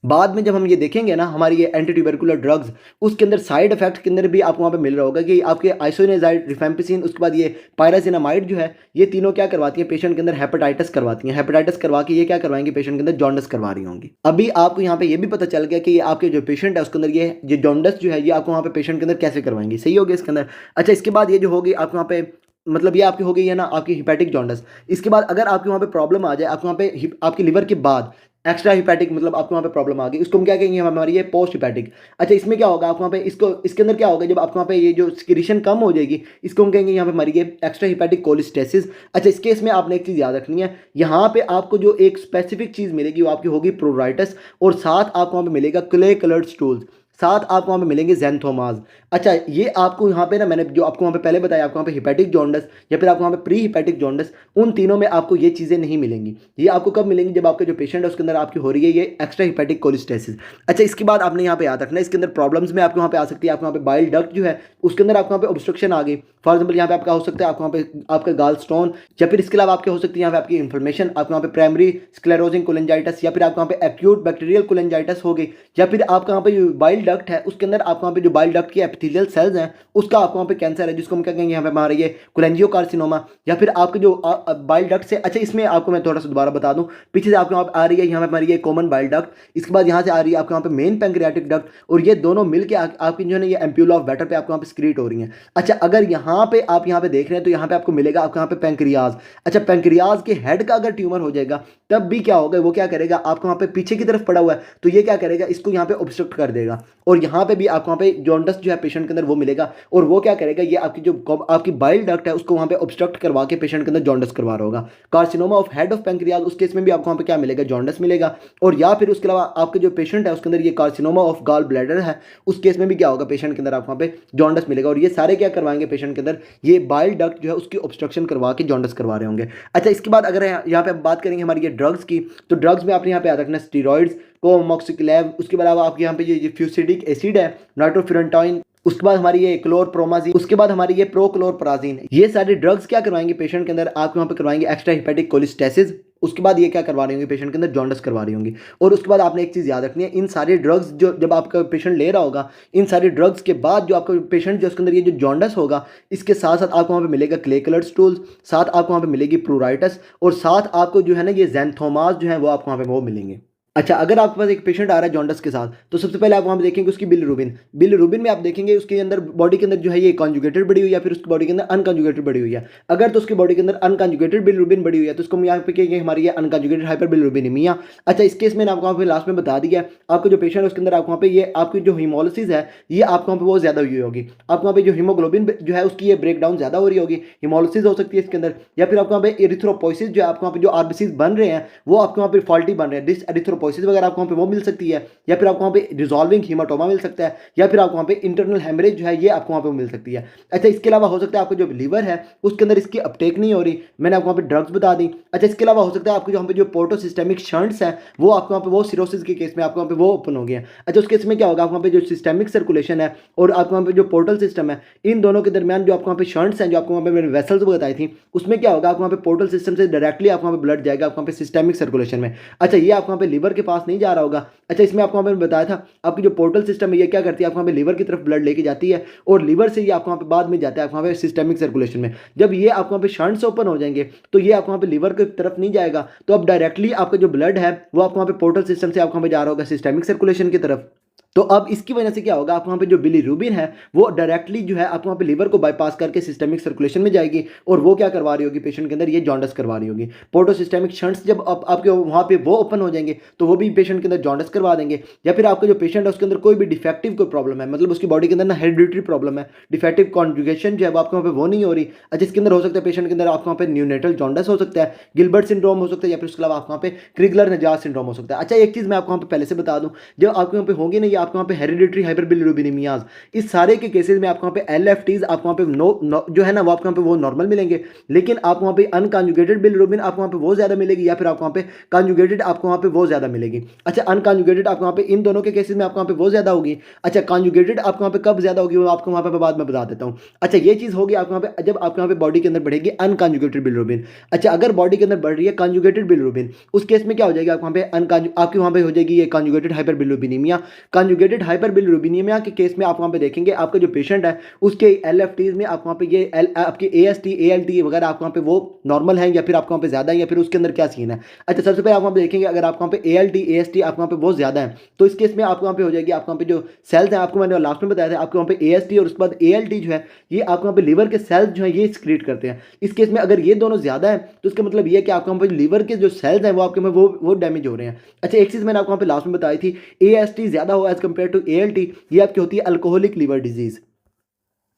बाद में जब हम ये देखेंगे ना हमारी ये एंटी ट्यूबरकुलर ड्रग्स, उसके अंदर साइड इफेक्ट के अंदर भी आपको वहाँ पे मिल रहा होगा कि आपके आइसोनियाजाइड, रिफेम्पिसिन, उसके बाद ये पायराजिनामाइड जो है, ये तीनों क्या करवाती हैं पेशेंट के अंदर, हेपेटाइटिस करवाती हैं। हेपेटाइटिस करवा के ये क्या करवाएंगे पेशेंट के अंदर, जॉन्डिस करवा रही होंगी। अभी आपको यहाँ पे ये भी पता चल गया कि ये आपके जो पेशेंट है उसके अंदर ये जॉन्डिस जो है ये आपको वहाँ पे पेशेंट के अंदर कैसे करवाएंगे, सही हो गया इसके अंदर। अच्छा, इसके बाद ये जो होगी आपको वहाँ पे, मतलब ये आपकी हो गई है ना आपकी हिपैटिक जॉन्डिस। इसके बाद अगर आपके वहाँ पे प्रॉब्लम आ जाए, आपके वहाँ पे आपकी लिवर के बाद एक्स्ट्रा हिपैटिक, मतलब आपको वहाँ पे प्रॉब्लम आ गई, उसको हम क्या कहेंगे, हमारी ये पोस्ट हिपैटिक। अच्छा, इसमें क्या होगा आपको वहाँ पे, इसको इसके अंदर क्या होगा, जब आपको वहाँ पे ये जो सिक्रीशन कम हो जाएगी, इसको हम कहेंगे यहाँ पे हमारी ये एक्स्ट्रा हिपैटिक कोलिस्टेसिस। अच्छा, इस केस में आपने एक चीज़ याद रखनी है, यहाँ पे आपको जो एक स्पेसिफिक चीज़ मिलेगी वो आपकी होगी प्रोराइटस, और साथ आपको वहाँ पे मिलेगा क्ले कलर्ड स्टूल्स, साथ आपको वहाँ पे मिलेंगे ज़ैंथोमास। अच्छा, ये आपको यहाँ पे ना मैंने जो आपको वहाँ पे पहले बताया, आपको वहाँ पे हिपैटिक जॉन्डिस या फिर आपको वहाँ पे प्री हिपैटिक जॉन्डिस, उन तीनों में आपको ये चीज़ें नहीं मिलेंगी। ये आपको कब मिलेंगी, जब आपका जो पेशेंट है उसके अंदर आपकी हो रही है ये एक्स्ट्रा हिपैटिक कोलिस्टेसिस। अच्छा, इसके बाद आपने यहाँ पे याद रखना है, इसके अंदर प्रॉब्लम्स में आपको वहाँ पे आ सकती है, आपको वहाँ पे बाइल डक्ट जो है उसके अंदर आपको वहाँ पे ऑब्स्ट्रक्शन आ गई। फॉर एग्जाम्पल यहाँ पे आपका हो सकता है आपको वहाँ पे आपका गाल स्टोन, या फिर इसके अलावा आपके हो सकती है यहाँ पे आपकी इन्फ्लेमेशन, आपको वहाँ पे प्राइमरी स्क्लेरोजिंग कोलेंजाइटिस, या फिर आपको वहाँ पे एक्यूट बैक्टीरियल कोलेंजाइटिस हो गई, या फिर आपका वहाँ पे जो बाइल डक्ट है उसके अंदर आपको वहाँ पे जो बाइल डक्ट की एपिथेलियल सेल्स हैं उसका आपको वहाँ पे कैंसर है, जिसको हम क्या कहेंगे यहाँ पे हमारे ये कोलेंजियोकार्सिनोमा, या फिर आपके जो बाइल डक्ट से। अच्छा, इसमें आपको मैं थोड़ा सा दोबारा बता दूँ, पीछे से आपको वहाँ पे आ रही है यहाँ पे हमारी ये कॉमन बाइल डक्ट, इसके बाद यहाँ से आ रही है आपके वहाँ पे मेन पैंक्रियाटिक डक्ट, और ये दोनों मिलकर आपकी जो है ये एम्प्यूला ऑफ बैटर पे आपको वहाँ पे स्क्रीट हो रही है। अच्छा, अगर यहाँ पे आप यहाँ पे देख रहे हैं तो यहाँ पे आपको मिलेगा आपको यहाँ पे पैंक्रियाज। अच्छा, पैंक्रियाज के हेड का अगर ट्यूमर हो जाएगा तब भी क्या होगा, वो क्या करेगा, आपको वहाँ पे पीछे की तरफ पड़ा हुआ है तो ये क्या करेगा, इसको यहाँ पे ऑब्स्ट्रक्ट कर देगा, और यहाँ पे भी आपको वहाँ पे जॉन्डिस जो है पेशेंट के अंदर वो मिलेगा, और वो क्या करेगा, ये आपकी जो आपकी बाइल डक्ट है उसको वहाँ पे ऑब्स्ट्रक्ट करवा के पेशेंट के अंदर जॉन्डिस करवा रहा होगा। Carcinoma of head of pancreas, उस केस में भी आपको वहाँ पे क्या मिलेगा, जॉन्डिस मिलेगा। और या फिर उसके अलावा आपके जो पेशेंट है उसके अंदर ये कार्सिनोमा ऑफ गॉल ब्लैडर है, उस केस में भी क्या होगा, पेशेंट के अंदर आपको वहाँ पे जॉन्डिस मिलेगा। और ये सारे क्या करवाएंगे पेशेंट के अंदर, ये बाइल डक्ट जो है उसकी ऑब्स्ट्रक्शन करवा के जॉन्डिस करवा रहे होंगे। अच्छा, इसके बाद अगर यहाँ पे बात करेंगे हमारी ये ड्रग्स की, तो ड्रग्स में आपने यहाँ पे याद रखना स्टीरॉइड्स, कोमोक्सिक्लेव, उसके अलावा आपके यहाँ पे ये फ्यूसिडिक एसिड है, नाइट्रोफिरेंटाइन, उसके बाद हमारी ये क्लोरप्रोमाजीन, उसके बाद हमारी ये प्रोक्लोरप्राजीन, ये सारे ड्रग्स क्या करवाएंगे पेशेंट के अंदर, आपके वहाँ पे करवाएंगे एक्स्ट्रा हिपैटिक कोलिस्टेसिस। उसके बाद ये क्या करवा रही होंगी पेशेंट के अंदर, जॉन्डिस करवा रही होंगी। और उसके बाद आपने एक चीज़ याद रखनी है, इन सारे ड्रग्स जो जब आपका पेशेंट ले रहा होगा, इन सारे ड्रग्स के बाद जो आपका पेशेंट जो उसके अंदर ये जो जॉन्डिस होगा, इसके साथ साथ आपको वहाँ पे मिलेगा क्ले कलर्ड स्टूल्स, साथ आपको वहाँ पे मिलेगी प्रोराइटस, और साथ आपको जो है ना ये ज़ैंथोमास जो है वो आपको वहाँ पे वो मिलेंगे। अच्छा, अगर आपके पास एक पेशेंट आ रहा है जॉन्डिस के साथ, तो सबसे पहले आप वहाँ पे देखेंगे उसकी बिलिरुबिन में आप देखेंगे उसके अंदर बॉडी के अंदर जो है ये कॉन्जुगेटेड बड़ी हुई है, या फिर उसकी बॉडी के अंदर अनकॉन्जुगेटेड बड़ी हुई है। अगर तो उसकी बॉडी के अंदर अनकॉन्जुगेटेड बिलिरुबिन बड़ी हुई है तो उसको हम यहाँ पे कहेंगे हमारी ये अनकॉन्जुगेटेड हाइपर बिलिरुबिनेमिया। अच्छा, इस केस में आपको वहाँ पे लास्ट में बता दिया, आपको जो पेशेंट है उसके अंदर आपको वहाँ पे ये आपकी जो हीमोलिसिस है ये आपको वहाँ पे वो ज़्यादा हुई होगी, आपको वहाँ पे जो हीमोग्लोबिन जो है उसकी ये ब्रेक डाउन ज़्यादा हो रही होगी, हीमोलिसिस हो सकती है इसके अंदर, या फिर आपको वहाँ पे एरिथ्रोपोइसिस जो है आपको वहाँ पे जो आरबीसीज बन रहे हैं वो आपको वहाँ पे फॉल्टी बन रहे हैं, डिस एरिथ्रोपोइसिस वगैरह आपको वहाँ पे मिल सकती है, या फिर आपको वहाँ पे रिजॉल्विंग हीमाटोमा मिल सकता है, या फिर आपको वहाँ पे इंटरनल हेमरेज जो है ये आपको वहाँ पे मिल सकती है। अच्छा, इसके अलावा हो सकता है आपको जो लीवर है उसके अंदर इसकी अपटेक नहीं हो रही, मैंने आपको वहाँ पे ड्रग्स बता दी। अच्छा, इसके अलावा हो सकता है आपको जो वहाँ पे जो पोर्टोसिस्टेमिक शंट्स है वो आपको वहाँ पे वो सिरोसिस के केस में आपको वहाँ पे वो ओपन हो गया। अच्छा, उस केस में क्या होगा, आपको वहाँ पे जो सिस्टेमिक सर्कुलेशन है और आपको वहाँ पे जो पोर्टल सिस्टम है, इन दोनों के दरमियान जो आपको वहाँ पे शंट्स हैं, जो आपको वहाँ पे मैंने वेसल्स बताई थी, उसमें क्या होगा, आपको वहाँ पे पोर्टल सिस्टम से डायरेक्टली आपको वहाँ पे ब्लड जाएगा आपको वहाँ पे सिस्टेमिक सर्कुलेशन में। अच्छा, ये आपको वहाँ पे लीवर के पास नहीं जा रहा होगा। अच्छा, इसमें आपको वहाँ पे बताया था आपकी जो पोर्टल सिस्टम है ये क्या करती है, आपको वहाँ पे लीवर की तरफ ब्लड लेके जाती है, और लीवर से ये आपको वहाँ पे बाद में जाता है आपको वहाँ पे सिस्टेमिक सर्कुलेशन में। जब ये आपको वहाँ पे शंट्स ओपन हो जाएंगे तो ये आपको वहाँ पे लीवर की तरफ नहीं जाएगा, तो अब डायरेक्टली आपका जो ब्लड है वो आपको वहाँ पे पोर्टल सिस्टम से आपको वहाँ पे जा रहा होगा सिस्टेमिक सर्कुलेशन की तरफ। तो अब इसकी वजह से क्या होगा, आपको वहाँ पे जो बिलीरुबिन है वो डायरेक्टली जो है आपको वहाँ पे लिवर को बाईपास करके सिस्टमिक सर्कुलेशन में जाएगी और वो क्या करवा रही होगी पेशेंट के अंदर, ये जॉन्डिस करवा रही होगी। पोर्टोसिस्टेमिक शंट्स जब आपके वहाँ पे वो ओपन हो जाएंगे तो वो भी पेशेंट के अंदर जॉन्डिस करवा देंगे। या फिर आपका जो पेशेंट है उसके अंदर कोई भी डिफेक्टिव कोई प्रॉब्लम है, मतलब उसकी बॉडी के अंदर ना हेरिडिटरी प्रॉब्लम है, डिफेक्टिव कॉन्जुगेशन जो है वो आपके वहाँ पे वो नहीं हो रही। अच्छा, इसके अंदर हो सकता है पेशेंट के अंदर आपको वहाँ पे न्यूनेटल जॉन्डिस हो सकता है, गिलबर्ट सिंड्रोम हो सकता है, या फिर उसके अलावा आपको वहाँ पे क्रिगलर नजास सिंड्रोम हो सकता है। अच्छा, एक चीज़ मैं आपको वहाँ पे पहले से बता दूं, जब आपके वहाँ पे होंगे नहीं आपके वहाँ पे हेरिडिटरी हाइपरबिलिरुबिनेमियाज, इस सारे के केसेस में आपको वहाँ पे एलएफटीज आपको वहाँ पे जो है ना वो आपको वहाँ पे वो नॉर्मल मिलेंगे, लेकिन आपको वहाँ पे अनकॉन्जुगेटेड बिलिरुबिन आपको वहाँ पे वो ज़्यादा मिलेगी, या फिर आपको वहाँ पे कॉन्जुगेटेड आपको वहाँ पे वो ज़्यादा मिलेगी। अच्छा, अनकॉन्जुगेटेड आपको वहाँ पे इन दोनों के केसेस में आपको वहाँ पे वो ज़्यादा होगी। अच्छा, कॉन्जुगेटेड आपको वहाँ पे कब ज़्यादा होगी वो आपको वहाँ पे बाद में बता देता हूँ। अच्छा, ये चीज़ होगी आपको वहाँ पे जब आपके वहाँ पे बॉडी के अंदर बढ़ेगी अनकॉन्जुगेटेड बिलिरुबिन। अच्छा, अगर बॉडी के अंदर बढ़ रही है कॉन्जुगेटेड बिलिरुबिन, उस केस में क्या हो जाएगा, आपको वहाँ पे आपकी वहाँ पे हो जाएगी ये कॉन्जुगेटेड हाइपरबिलिरुबिनीमिया। कॉन्जुगेटेड हाइपरबिलिरुबिनीमिया के केस में आप वहाँ पे देखेंगे आपका जो पेशेंट है उसके एलएफटीज में आपको वहाँ पे ये आपके एएसटी एएलटी वगैरह आपको वहाँ पे वो नॉर्मल है, या फिर आपको वहाँ पे ज़्यादा है, या फिर उसके अंदर क्या सीन है। अच्छा, सबसे पहले आप वहाँ पे देखेंगे अगर आपको वहाँ पे एएलटी एएसटी आपको वहाँ पे बहुत ज़्यादा है तो इस केस में आपको वहाँ पे हो जाएगी आपको वहाँ पे जो सेल्स हैं, आपको मैंने लास्ट में बताया था, आपको वहाँ पे एएसटी और उसके बाद एएलटी जो है ये आपको वहाँ पे लीवर के सेल्स जो है ये एक्सक्रीट करते हैं। इस केस में अगर ये दोनों ज़्यादा है तो इसका मतलब ये है कि आपको वहाँ पे लीवर के जो सेल्स हैं वो आपके में वो डैमेज हो रहे हैं। अच्छा, एक चीज़ मैंने आपको वहाँ पे लास्ट में बताई थी, एएसटी ज़्यादा हो एज कम्पेयर टू एएलटी, ये आपकी होती है alcoholic liver disease.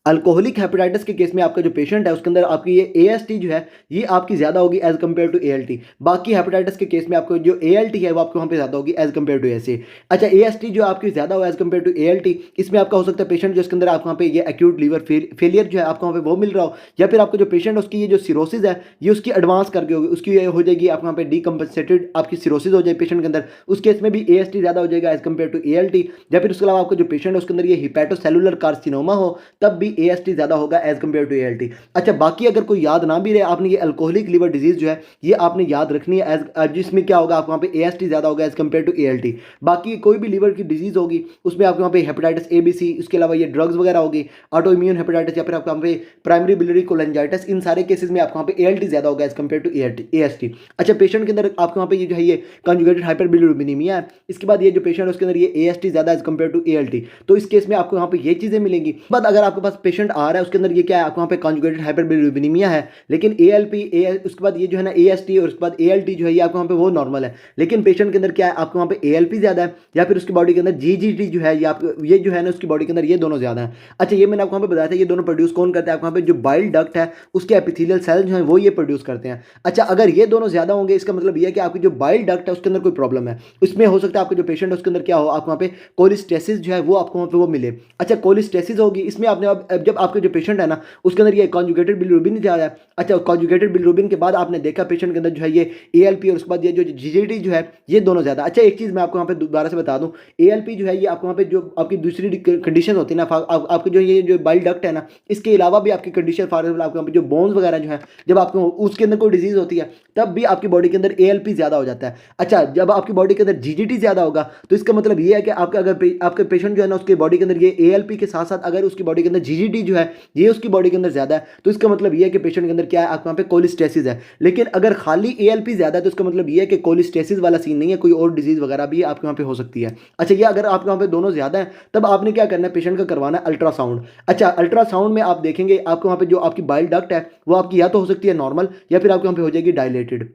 Alcoholic hepatitis के केस में आपका जो पेशेंट है उसके अंदर आपकी ये एएसटी जो है ये आपकी ज़्यादा होगी एज कम्पेयर टू एएलटी। बाकी हेपेटाइटिस के केस में आपको जो एएलटी है वो आपको वहाँ पे ज़्यादा होगी एज कम्पेयर टू एएसटी। अच्छा, एएसटी जो आपकी ज़्यादा हो एज कम्पेयर टू एएलटी, इसमें आपका हो सकता है पेशेंट जो इसके अंदर आपको वहाँ पे ये एक्यूट लीवर फेलियर जो है आपको वहाँ पे वो मिल रहा हो, या फिर आपको जो पेशेंट उसकी ये जो सिरोसिस है ये उसकी एडवांस करके होगी, उसकी हो जाएगी आपको वहाँ पे डीकम्पनसेटेड आपकी सिरोसिस हो जाए पेशेंट के अंदर, उस केस में भी एएसटी ज़्यादा हो जाएगा एज कम्पेयर टू एएलटी। या फिर उसके अलावा आपको जो पेशेंट है उसके अंदर ये हिपैटोसेलुलर कार्सिनोमा हो तब भी एएसटी ज़्यादा होगा एज कम्पेयर टू एएलटी। अच्छा, बाकी अगर कोई याद ना भी रहे आपने ये अल्कोहलिक लिवर डिजीज जो है ये आपने याद रखनी है एज, जिसमें क्या होगा आपको वहाँ पे एएसटी ज़्यादा होगा एज कम्पेयर टू एएलटी। बाकी कोई भी लीवर की डिजीज होगी उसमें आपके वहाँ पे हेपेटाइटिस ए बी सी, उसके अलावा ये ड्रग्स वगैरह होगी, ऑटो इम्यून हेपेटाइटिस, या फिर आपको वहाँ पे प्राइमरी बिलियरी कोलेंजाइटिस, इन सारे केसेस में आपको वहाँ पे एएलटी ज़्यादा होगा एज कम्पेयर टू एएसटी। अच्छा, पेशेंट के अंदर आपके वहाँ पे ये जो है ये कंजुगेटेड हाइपरबिलिरुबिनीमिया है, इसके बाद ये जो पेशेंट है उसके अंदर ये एएसटी ज़्यादा एज कम्पेयर टू एएलटी, तो इस केस में आपको वहाँ पे ये चीज़ें मिलेंगी। बाद अगर आपके पास पेशेंट आ रहा है उसके अंदर ये क्या है आपको वहाँ पे कॉन्जुगेटेड हाइपरबिलिरुबिनीमिया है, लेकिन एएलपी उसके बाद ये जो है ना एएसटी और उसके बाद एएलटी जो है ये आपको वहाँ पे वो नॉर्मल है, लेकिन पेशेंट के अंदर क्या है आपको वहाँ पे एएलपी ज़्यादा है, या फिर उसकी बॉडी के अंदर जीजीटी जो है ये आपको ये जो है ना उसकी बॉडी के अंदर ये दोनों ज़्यादा है। अच्छा, ये मैंने आपको वहाँ पे बताया था ये दोनों प्रोड्यूस कौन करता है, आपको वहाँ पे जो बाइल डक्ट है उसके एपिथेलियल सेल जो है वो ये प्रोड्यूस करते हैं। अच्छा, अगर ये दोनों ज़्यादा होंगे इसका मतलब ये है कि आपकी जो बाइल डक्ट है उसके अंदर कोई प्रॉब्लम है, उसमें हो सकता है आपका जो पेशेंट है उसके अंदर क्या हो आपको वहाँ पे कोलिस्टेसिस जो है वो आपको वहाँ पे वो मिले। अच्छा, कोलिस्टेसिस होगी इसमें आपने अब जब आपके जो पेशेंट है ना उसके अंदर ये कॉन्जुगेटेड बिलिरुबिन ज़्यादा है। अच्छा, कॉन्जुगेटेड बिलिरुबिन के बाद आपने देखा पेशेंट के अंदर जो है ये एएलपी और उसके बाद ये जो जीजीटी जो है ये दोनों ज़्यादा। अच्छा, एक चीज़ मैं आपको वहाँ पे दोबारा से बता दूँ, एएलपी जो है ये आपको वहाँ पे जो आपकी दूसरी कंडीशन होती है ना आपके जो ये जो बाइल डक्ट है ना इसके अलावा भी आपकी कंडीशन फॉर एग्जाम्पल आपके वहाँ पे जो बोन्स वगैरह जो है जब आपको उसके अंदर कोई डिजीज़ होती है तब भी आपकी बॉडी के अंदर एएलपी ज़्यादा हो जाता है। अच्छा, जब आपकी बॉडी के अंदर जीजीटी ज़्यादा होगा तो इसका मतलब ये है कि आपका अगर आपके पेशेंट जो है ना उसके बॉडी के अंदर ये एएलपी के साथ साथ अगर उसकी बॉडी के अंदर जीजीटी जो है ये उसकी बॉडी के अंदर ज़्यादा है तो इसका मतलब ये है कि पेशेंट के अंदर क्या है आपके वहाँ पे कोलिस्टेसिस है। लेकिन अगर खाली एएलपी ज़्यादा है तो इसका मतलब ये है कि कोलिस्टेसिस वाला सीन नहीं है, कोई और डिजीज़ वगैरह भी आपके वहाँ पे हो सकती है। अच्छा, ये अगर आपके वहाँ पे दोनों ज़्यादा है तब आपने क्या करना है पेशेंट का करवाना है अल्ट्रासाउंड। अच्छा, अल्ट्रासाउंड में आप देखेंगे आपके वहाँ पे जो आपकी बाइल डक्ट है वो आपकी या तो हो सकती है नॉर्मल या फिर आपके वहाँ पे हो जाएगी डायलेटेड।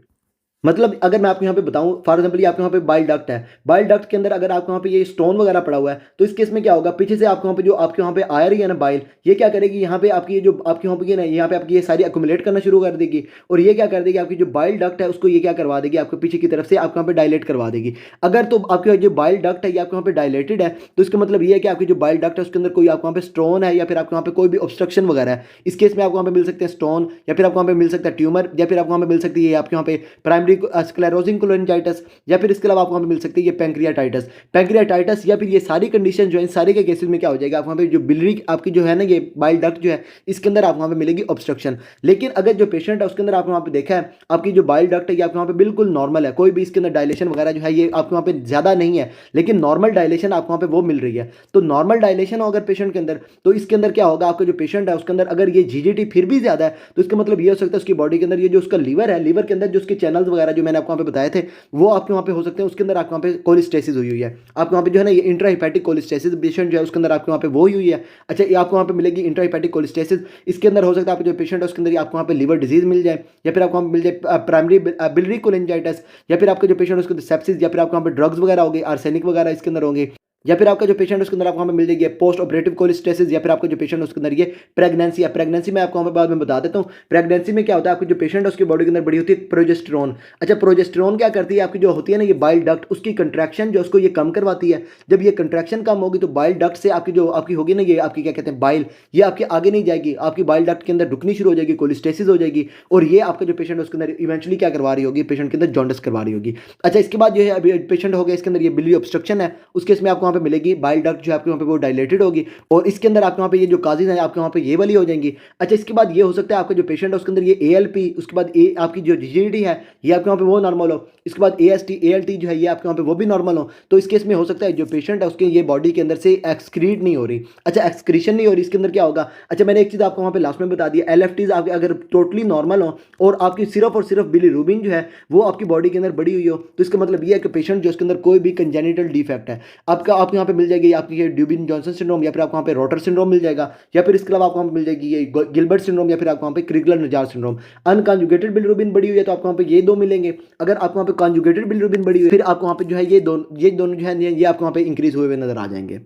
मतलब अगर मैं आपको यहाँ पे बताऊँ फॉर एग्जाम्पल ये आपके वहाँ पे बाइल डक्ट है, बाइल डक्ट के अंदर अगर आपके वहाँ पे ये स्टोन वगैरह पड़ा हुआ है तो इस केस में क्या होगा पीछे से आपके वहाँ पे जो आपके वहाँ पे आ रही है ना बाइल ये क्या करेगी यहाँ पे आपकी ये जो आपके वहाँ पे ना यहाँ पे आपकी ये सारी अक्यूमुलेट करना शुरू कर देगी और ये क्या कर देगी आपकी जो बाइल डक्ट है उसको ये क्या करवा देगी आपके पीछे की तरफ से आपके वहाँ पे डायलेट करवा देगी। अगर तो आपके जो बाइल डक्ट है ये आपके वहाँ पे डायलेटेड है तो इसका मतलब ये है कि आपकी जो बाइल डक्ट है उसके अंदर कोई आपको वहाँ पे स्टोन है या फिर आपके वहाँ पे कोई भी ऑब्स्ट्रक्शन वगैरह है, इस केस में आपको वहाँ पे मिल सकते हैं स्टोन या फिर आपको वहाँ पे मिल सकता है ट्यूमर या फिर आपको वहाँ पे मिल सकती है आपके वहाँ पे प्राइमरी स्क्लेरोसिस कोलोनजाइटिस या फिर इसके अलावा आपको वहाँ पे मिल सकती है ये पैंक्रियाटाइटिस या फिर ये सारी कंडीशन जो है इन सारे के केसेस में क्या हो जाएगा आप वहाँ पे जो बिलियरी आपकी जो है ना ये बाइल डक्ट जो है इसके अंदर आपको वहाँ पे मिलेगी ऑब्स्ट्रक्शन। लेकिन अगर जो पेशेंट है उसके अंदर आपको वहाँ पे देखा है आपकी जो बाइल डक्ट है ये आपके वहाँ पे बिल्कुल नॉर्मल है, कोई भी इसके अंदर डायलेशन वगैरह जो है ये आपके वहाँ पे ज़्यादा नहीं है लेकिन नॉर्मल डायलेशन आपको वहाँ पे वो मिल रही है। तो नॉर्मल डायलेशन हो अगर पेशेंट के अंदर तो इसके अंदर क्या होगा आपका जो पेशेंट है उसके अंदर अगर ये जीजीटी फिर भी ज़्यादा है तो इसका मतलब ये हो सकता है उसकी बॉडी के अंदर ये जो उसका लीवर है लीवर के अंदर जो उसके चैनल्स वगैरह जो मैंने आपको वहाँ पे बताए थे वो आपके वहाँ पे हो सकते हैं, उसके अंदर आपके वहाँ पे कोलिस्टेसिस हुई हुई है, आपके वहाँ पे जो है ना ये इंट्राहिपैटिक कोलिस्टेसिस पेशेंट जो है उसके अंदर आपके वहाँ पे वो हुई है। अच्छा, ये आपको वहाँ पे मिलेगी इंट्राहिपैटिक कोलिस्टेसिस, इसके अंदर हो सकता है आपके जो पेशेंट है उसके अंदर आपको वहाँ पे लिवर डिजीज मिल जाए, या फिर आपको वहाँ पे मिल जाए प्राइमरी बिलियरी कोलिंजाइटिस, या फिर आपका जो पेशेंट है उसके अंदर सेप्सिस, या फिर आपको वहाँ पे ड्रग्स वगैरह होगी, आर्सेनिक वगैरह इसके अंदर होंगे, या फिर आपका जो पेशेंट है उसके अंदर आपको वहाँ पे मिल जाएगी पोस्ट ऑपरेटिव कोलिस्टेसिस, या फिर आपका जो पेशेंट है उसके अंदर ये प्रेगनेंसी है। प्रेगनेंसी में आपको वहाँ पे बाद में बता देता हूँ। प्रेगनेंसी में क्या होता है, आपकी जो पेशेंट है उसकी बॉडी के अंदर बड़ी होती है प्रोजेस्टेरोन। अच्छा, प्रोजेस्टेरोन क्या करती है, आपकी जो होती है ना ये बाइल डक्ट, उसकी कंट्रैक्शन जो उसको ये कम करवाती है। जब ये कंट्रैक्शन कम होगी तो बाइल डक्ट से आपकी जो आपकी होगी ना ये आपकी क्या कहते हैं बाइल, ये आपके आगे नहीं जाएगी, आपकी बाइल डक्ट के अंदर रुकनी शुरू हो जाएगी, कोलिस्टेसिस हो जाएगी, और ये आपका जो पेशेंट है उसके अंदर इवेंचुअली क्या करवा रही होगी, पेशेंट के अंदर जॉन्डिस करवा रही होगी। अच्छा, इसके बाद जो है अभी पेशेंट हो गया इसके अंदर ये बिलियरी ऑब्स्ट्रक्शन है, उसके इसमें आपको वहाँ पे मिलेगी बाइल डक्ट जो आपके वहाँ पे वो डायलेटेड होगी, और इसके अंदर आपके वहाँ पे ये जो काजेज हैं आपके वहाँ पे ये वाली हो जाएंगी। अच्छा, इसके बाद ये हो सकता है आपका जो पेशेंट है उसके अंदर ये ALP, उसके बाद आपकी जो GGD है ये आपके वहाँ पे वो नॉर्मल हो, इसके बाद ALT जो है ये आपके वहाँ पे वो भी नॉर्मल हो। तो इस केस में हो सकता है जो पेशेंट है उसके ये बॉडी के अंदर से एक्सक्रीट नहीं हो रही। अच्छा, एक्सक्रीशन नहीं हो रही, इसके अंदर क्या होगा, अच्छा मैंने एक चीज़ आपको वहाँ पे लास्ट में बता दी, LFTs आपके अगर टोटली नॉर्मल हो और आपकी सिर्फ और सिर्फ बिलीरुबिन जो है वो आपकी बॉडी के अंदर बढ़ी हुई हो, तो इसका मतलब ये है कि पेशेंट जो उसके अंदर कोई भी कंजेनिटल डिफेक्ट है आपको यहाँ पे मिल जाएगी, आपकी ड्यूबिन जॉनसन सिंड्रोम, या फिर आपको वहाँ पे रोटर सिंड्रोम मिल जाएगा, या फिर इसके अलावा आपको वहाँ पे मिल जाएगी ये गिलबर्ट सिंड्रोम, या फिर आपको वहाँ पे क्रिगलर नजार सिंड्रोम। अनकॉन्जुगेटेड बिलीरुबिन बढ़ी हुई है तो आपको वहाँ पे ये दो मिलेंगे। अगर आपको वहाँ पे कॉन्जुगेटेड बिलीरुबिन बढ़ी हुई है फिर आपको वहाँ पे जो है ये दोनों जो है ये आपको वहाँ पे इंक्रीज हुए हुए नजर आ जाएंगे।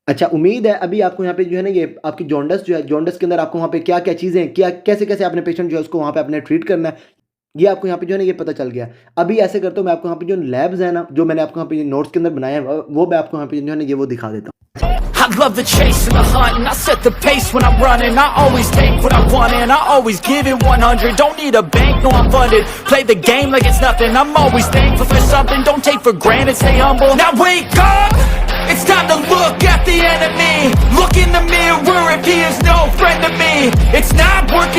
अच्छा, उम्मीद है अभी आपको यहाँ पे जो है ना ये आपकी जॉन्डिस जो है, जॉन्डिस के अंदर आपको वहाँ पे क्या क्या चीज़ें क्या कैसे कैसे आपने पेशेंट जो है उसको वहाँ पे आपने ट्रीट करना है ये आपको यहाँ पे जो है ना ये पता चल गया। अभी ऐसे करता हूँ मैं आपको यहाँ पे जो लैब्स है ना जो मैंने आपको यहाँ पे नोट्स के अंदर बनाया है वो मैं आपको यहाँ पे जो है ना ये वो दिखा देता हूँ। I love the chase and the hunt, and I set the pace when I'm running. I always take what I want and I always give it 100. Don't need a bank, no I'm funded. Play the game like it's nothing. I'm always thankful for something. Don't take for granted, stay humble. Now wake up, it's time to look at the enemy. Look in the mirror if he is no friend to me. It's not working.